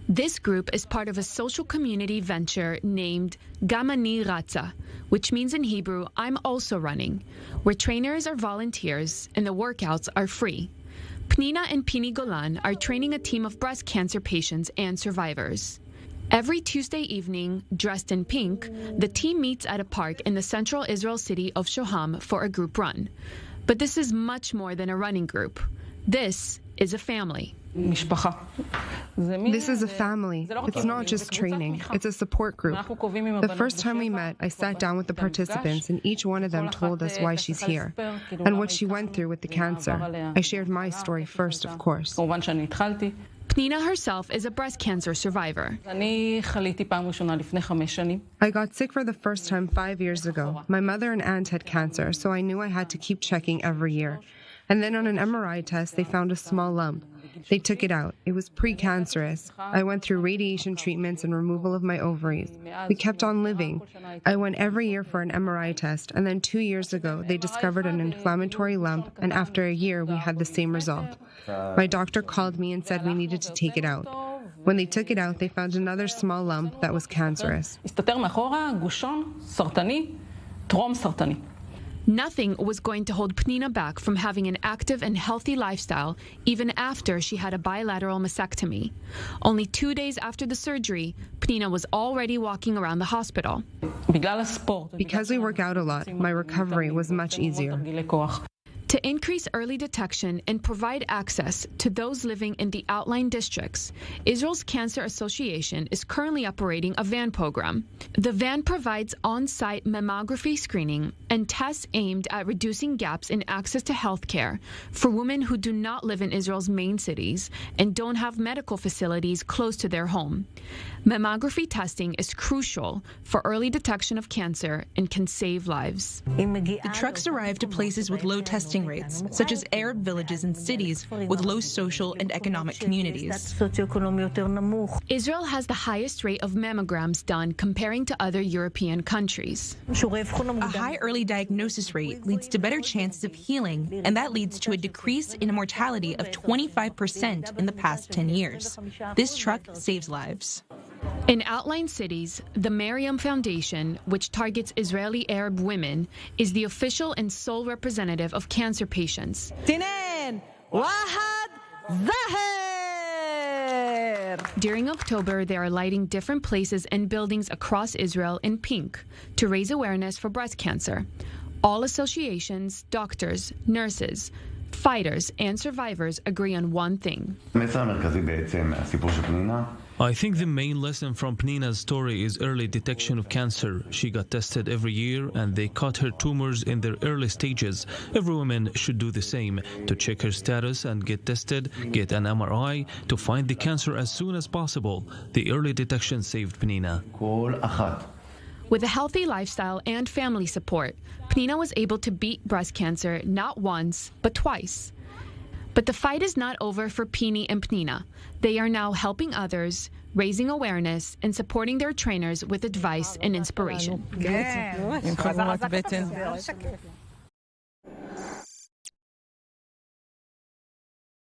This group is part of a social community venture named Gam Ani Ratza, which means in Hebrew, I'm also running, where trainers are volunteers and the workouts are free. PNINA and PNI GOLAN are training a team of breast cancer patients and survivors. Every Tuesday evening, dressed in pink, the team meets at a park in the central Israel city of Shoham for a group run. But this is much more than a running group. This is a family. This is a family. It's not just training, it's a support group. The first time we met, I sat down with the participants and each one of them told us why she's here and what she went through with the cancer. I shared my story first, of course. PNINA herself is a breast cancer survivor. I got sick for the first time 5 years ago. My mother and aunt had cancer, so I knew I had to keep checking every year. And then on an MRI test, they found a small lump. They took it out. It was precancerous. I went through radiation treatments and removal of my ovaries. We kept on living. I went every year for an MRI test, and then 2 years ago, they discovered an inflammatory lump, and after a year, we had the same result. My doctor called me and said we needed to take it out. When they took it out, they found another small lump that was cancerous. Nothing was going to hold PNINA back from having an active and healthy lifestyle even after she had a bilateral mastectomy. Only 2 days after the surgery, PNINA was already walking around the hospital. Because we work out a lot, my recovery was much easier. To increase early detection and provide access to those living in the outlying districts, Israel's Cancer Association is currently operating a van program. The van provides on-site mammography screening and tests aimed at reducing gaps in access to health care for women who do not live in Israel's main cities and don't have medical facilities close to their home. Mammography testing is crucial for early detection of cancer and can save lives. The trucks arrive to places with low testing rates, such as Arab villages and cities with low social and economic communities. Israel has the highest rate of mammograms done comparing to other European countries. A high early diagnosis rate leads to better chances of healing, and that leads to a decrease in mortality of 25% in the past 10 years. This truck saves lives. In outlying cities, the MIRI Foundation, which targets Israeli Arab women, is the official and sole representative of cancer patients. During October, they are lighting different places and buildings across Israel in pink to raise awareness for breast cancer. All associations, doctors, nurses, fighters, and survivors agree on one thing. I think the main lesson from PNINA's story is early detection of cancer. She got tested every year and they caught her tumors in their early stages. Every woman should do the same, to check her status and get tested, get an MRI, to find the cancer as soon as possible. The early detection saved PNINA. With a healthy lifestyle and family support, PNINA was able to beat breast cancer not once, but twice. But the fight is not over for Pini and PNINA. They are now helping others, raising awareness, and supporting their trainers with advice and inspiration.